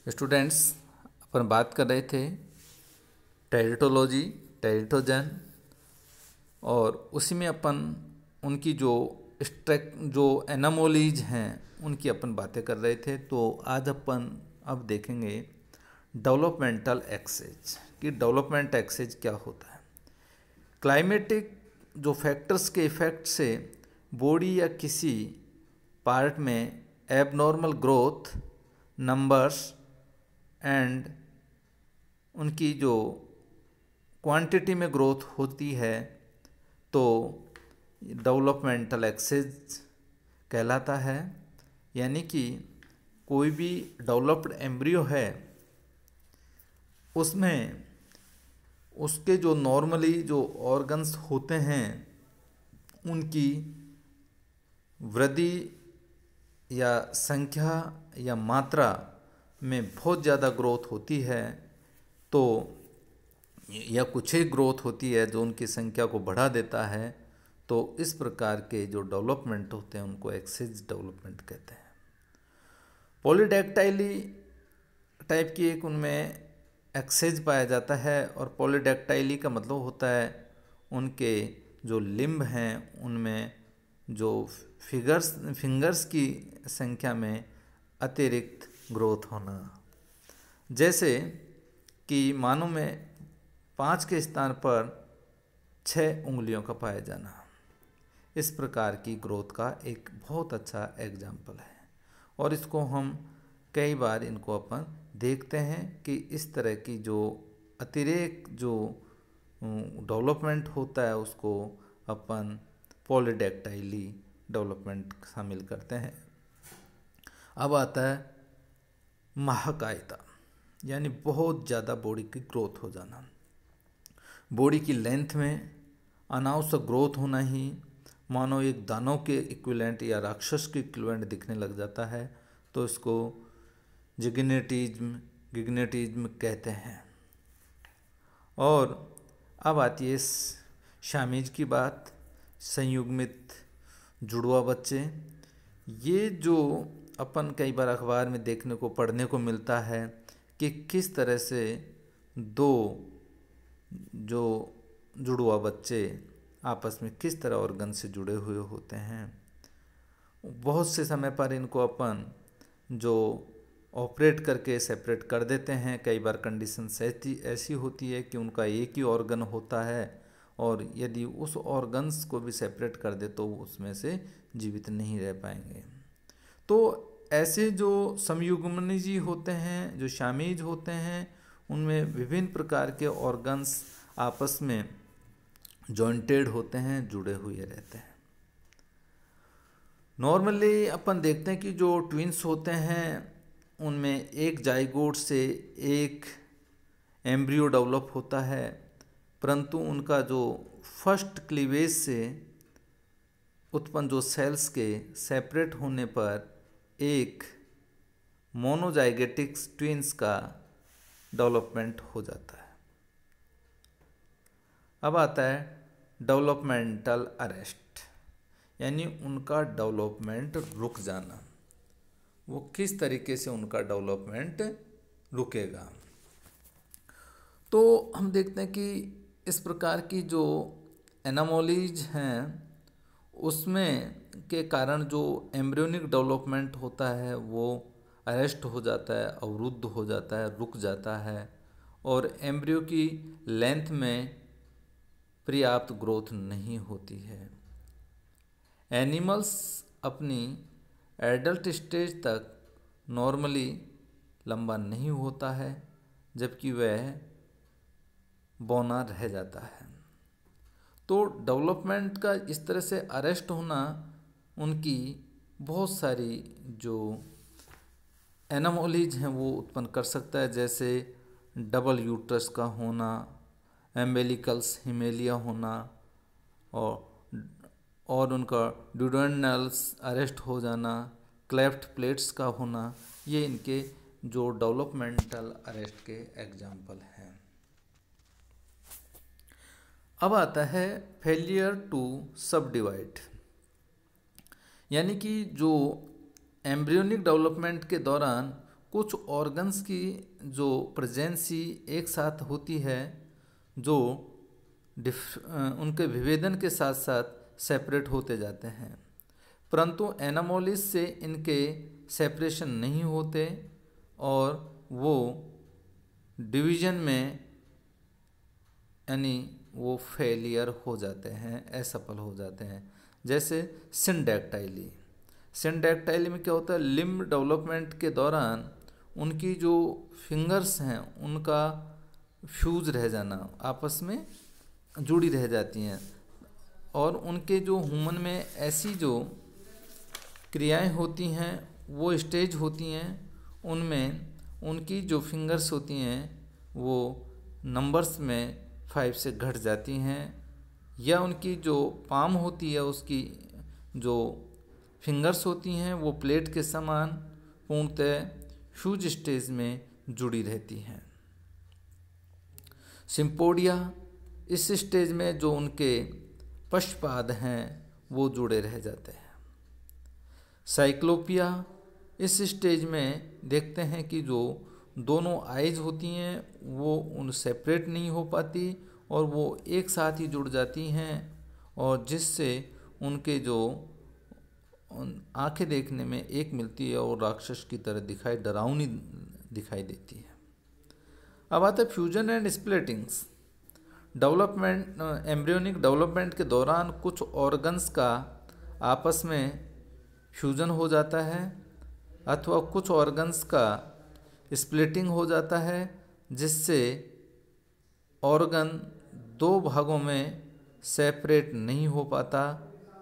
Students, अपन बात कर रहे थे टेरिटोलॉजी, टेरिटोजन, और उसी में अपन उनकी जो एनामोलीज हैं उनकी अपन बातें कर रहे थे। तो आज अपन अब देखेंगे डेवलपमेंटल एक्सेज कि डेवलपमेंट एक्सेज क्या होता है। क्लाइमेटिक जो फैक्टर्स के इफ़ेक्ट से बॉडी या किसी पार्ट में एबनॉर्मल ग्रोथ, नंबर्स एंड उनकी जो क्वांटिटी में ग्रोथ होती है तो डेवलपमेंटल एक्सेज कहलाता है। यानी कि कोई भी डेवलप्ड एम्ब्रियो है उसमें उसके जो नॉर्मली जो ऑर्गन्स होते हैं उनकी वृद्धि या संख्या या मात्रा में बहुत ज़्यादा ग्रोथ होती है, तो या कुछ ही ग्रोथ होती है जो उनकी संख्या को बढ़ा देता है। तो इस प्रकार के जो डेवलपमेंट होते हैं उनको एक्सेज डेवलपमेंट कहते हैं। पॉलीडैक्टाइली टाइप की एक उनमें एक्सेज पाया जाता है, और पॉलीडैक्टाइली का मतलब होता है उनके जो लिम्ब हैं उनमें जो फिंगर्स की संख्या में अतिरिक्त ग्रोथ होना। जैसे कि मानो में 5 के स्थान पर 6 उंगलियों का पाया जाना, इस प्रकार की ग्रोथ का एक बहुत अच्छा एग्जाम्पल है। और इसको हम कई बार इनको अपन देखते हैं कि इस तरह की जो अतिरेक जो डेवलपमेंट होता है उसको अपन पॉलीडैक्टाइली डेवलपमेंट शामिल करते हैं। अब आता है महाकायता, यानी बहुत ज़्यादा बॉडी की ग्रोथ हो जाना। बॉडी की लेंथ में अनावश्यक ग्रोथ होना ही मानो एक दानव के इक्विवेलेंट या राक्षस के इक्विवेलेंट दिखने लग जाता है, तो इसको गिग्नेटिज्म कहते हैं। और अब आती है शामीज की बात, संयुग्मित जुड़वा बच्चे। ये जो अपन कई बार अखबार में देखने को पढ़ने को मिलता है कि किस तरह से दो जो जुड़वा बच्चे आपस में किस तरह ऑर्गन से जुड़े हुए होते हैं। बहुत से समय पर इनको अपन जो ऑपरेट करके सेपरेट कर देते हैं। कई बार कंडीशन ऐसी होती है कि उनका एक ही ऑर्गन होता है, और यदि उस ऑर्गन्स को भी सेपरेट कर दे तो उसमें से जीवित नहीं रह पाएंगे। तो ऐसे जो समयुग्मनजी होते हैं, जो शामीज होते हैं, उनमें विभिन्न प्रकार के ऑर्गन्स आपस में जॉइंटेड होते हैं, जुड़े हुए रहते हैं। नॉर्मली अपन देखते हैं कि जो ट्विंस होते हैं उनमें एक जाइगोट से एक एम्ब्रियो डेवलप होता है, परंतु उनका जो फर्स्ट क्लीवेज से उत्पन्न जो सेल्स के सेपरेट होने पर एक मोनोजाइगेटिक ट्विंस का डेवलपमेंट हो जाता है। अब आता है डेवलपमेंटल अरेस्ट, यानी उनका डेवलपमेंट रुक जाना। वो किस तरीके से उनका डेवलपमेंट रुकेगा। तो हम देखते हैं कि इस प्रकार की जो एनामोलीज हैं उसमें के कारण जो एम्ब्रियोनिक डेवलपमेंट होता है वो अरेस्ट हो जाता है, अवरुद्ध हो जाता है, रुक जाता है, और एम्ब्रियो की लेंथ में पर्याप्त ग्रोथ नहीं होती है। एनिमल्स अपनी एडल्ट स्टेज तक नॉर्मली लंबा नहीं होता है, जबकि वह बौना रह जाता है। तो डेवलपमेंट का इस तरह से अरेस्ट होना उनकी बहुत सारी जो एनामोलीज हैं वो उत्पन्न कर सकता है। जैसे डबल यूट्रस का होना, एम्बेलिकल्स हिमेलिया होना, और उनका ड्यूडेनल्स अरेस्ट हो जाना, क्लेफ्ट प्लेट्स का होना, ये इनके जो डेवलपमेंटल अरेस्ट के एग्जाम्पल हैं। अब आता है फेलियर टू सब डिवाइड, यानी कि जो एम्ब्रियोनिक डेवलपमेंट के दौरान कुछ ऑर्गन्स की जो प्रेजेंसी एक साथ होती है जो उनके विभेदन के साथ साथ सेपरेट होते जाते हैं, परंतु एनामोलीज से इनके सेपरेशन नहीं होते और वो डिवीज़न में यानी वो फेलियर हो जाते हैं, असफल हो जाते हैं। जैसे सिंडैक्टाइली, सिंडैक्टाइली में क्या होता है, लिम्ब डेवलपमेंट के दौरान उनकी जो फिंगर्स हैं उनका फ्यूज रह जाना, आपस में जुड़ी रह जाती हैं, और उनके जो ह्यूमन में ऐसी जो क्रियाएं होती हैं वो स्टेज होती हैं, उनमें उनकी जो फिंगर्स होती हैं वो नंबर्स में 5 से घट जाती हैं, या उनकी जो पाम होती है उसकी जो फिंगर्स होती हैं वो प्लेट के समान पूर्णतः फ्यूज स्टेज में जुड़ी रहती हैं। सिम्पोडिया, इस स्टेज में जो उनके पश्चपाद हैं वो जुड़े रह जाते हैं। साइक्लोपिया, इस स्टेज में देखते हैं कि जो दोनों आइज होती हैं वो उन सेपरेट नहीं हो पाती और वो एक साथ ही जुड़ जाती हैं, और जिससे उनके जो आंखें देखने में एक मिलती है और राक्षस की तरह डरावनी दिखाई देती है। अब आता है fusion and splittings. Development, embryonic development के दौरान कुछ ऑर्गन्स का आपस में फ्यूजन हो जाता है अथवा कुछ ऑर्गन्स का स्प्लिटिंग हो जाता है, जिससे ऑर्गन 2 भागों में सेपरेट नहीं हो पाता,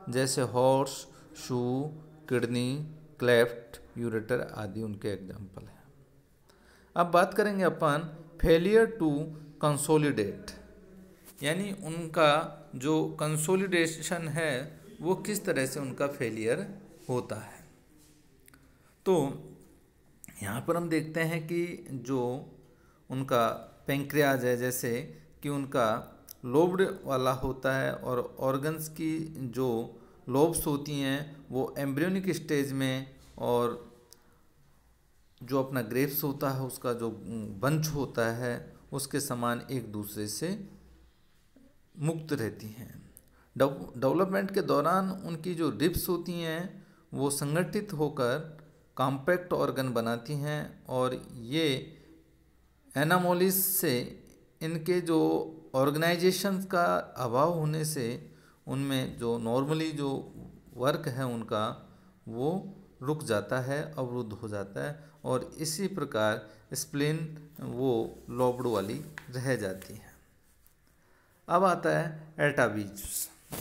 जैसे हॉर्स, शू, किडनी, क्लेफ्ट, यूरेटर आदि उनके एग्जाम्पल हैं। अब बात करेंगे अपन फेलियर टू कंसोलिडेट, यानी उनका जो कंसोलिडेशन है वो किस तरह से उनका फेलियर होता है। तो यहाँ पर हम देखते हैं कि जो उनका पेंक्रियाज है, जैसे कि उनका लोब्ड वाला होता है, और ऑर्गन्स की जो लोब्स होती हैं वो एम्ब्रियोनिक स्टेज में, और जो अपना ग्रेप्स होता है उसका जो बंच होता है उसके समान एक दूसरे से मुक्त रहती हैं। डेवलपमेंट के दौरान उनकी जो रिब्स होती हैं वो संगठित होकर कॉम्पैक्ट ऑर्गन बनाती हैं, और ये एनामोलिस से इनके जो ऑर्गेनाइजेशन का अभाव होने से उनमें जो नॉर्मली जो वर्क है उनका वो रुक जाता है, अवरुद्ध हो जाता है, और इसी प्रकार स्प्लीन वो लोब्ड वाली रह जाती है। अब आता है एटावीज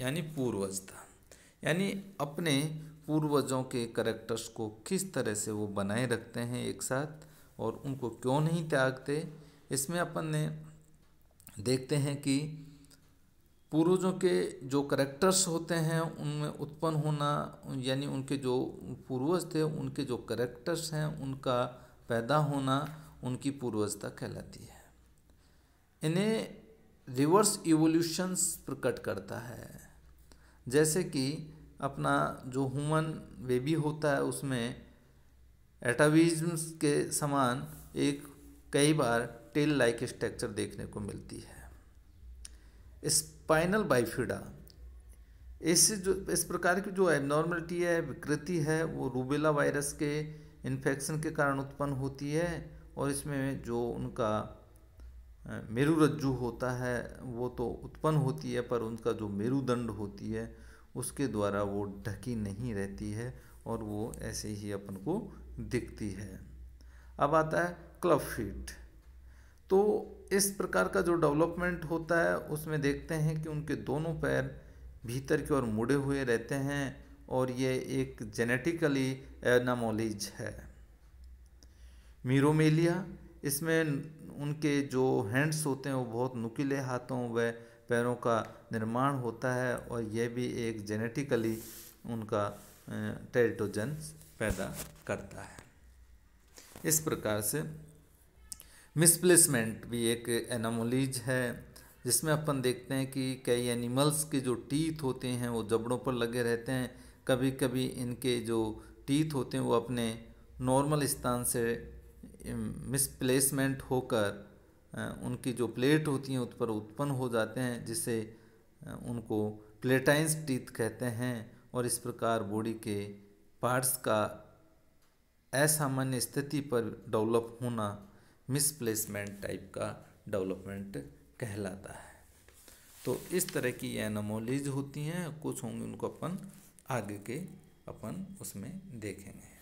यानी पूर्वजता, यानी अपने पूर्वजों के कैरेक्टर्स को किस तरह से वो बनाए रखते हैं एक साथ और उनको क्यों नहीं त्यागते। इसमें अपन ने देखते हैं कि पूर्वजों के जो कैरेक्टर्स होते हैं उनमें उत्पन्न होना, यानी उनके जो पूर्वज थे उनके जो कैरेक्टर्स हैं उनका पैदा होना उनकी पूर्वजता कहलाती है। इन्हें रिवर्स इवोल्यूशंस प्रकट करता है, जैसे कि अपना जो ह्यूमन बेबी होता है उसमें एटाविज्म्स के समान एक कई बार टेल लाइक स्ट्रक्चर देखने को मिलती है। स्पाइनल बाइफिडा, इस प्रकार की जो एबनॉर्मलिटी है, विकृति है, वो रूबेला वायरस के इन्फेक्शन के कारण उत्पन्न होती है, और इसमें जो उनका मेरुरज्जु होता है वो तो उत्पन्न होती है, पर उनका जो मेरुदंड होती है उसके द्वारा वो ढकी नहीं रहती है और वो ऐसे ही अपन को दिखती है। अब आता है क्लब फीट। तो इस प्रकार का जो डेवलपमेंट होता है उसमें देखते हैं कि उनके दोनों पैर भीतर की ओर मुड़े हुए रहते हैं, और ये एक जेनेटिकली एनामोलीज है। मीरोमेलिया, इसमें उनके जो हैंड्स होते हैं वो बहुत नुकीले हाथों व पैरों का निर्माण होता है, और यह भी एक जेनेटिकली उनका टेरिटोजन पैदा करता है। इस प्रकार से मिसप्लेसमेंट भी एक एनामोलीज है, जिसमें अपन देखते हैं कि कई एनिमल्स के जो टीथ होते हैं वो जबड़ों पर लगे रहते हैं। कभी कभी इनके जो टीथ होते हैं वो अपने नॉर्मल स्थान से मिसप्लेसमेंट होकर उनकी जो प्लेट होती हैं उस पर उत्पन्न हो जाते हैं, जिससे उनको प्लेटाइन्स टीथ कहते हैं। और इस प्रकार बॉडी के पार्ट्स का असामान्य स्थिति पर डेवलप होना मिसप्लेसमेंट टाइप का डेवलपमेंट कहलाता है। तो इस तरह की एनोमोलीज होती हैं, कुछ होंगे उनको अपन आगे के उसमें देखेंगे।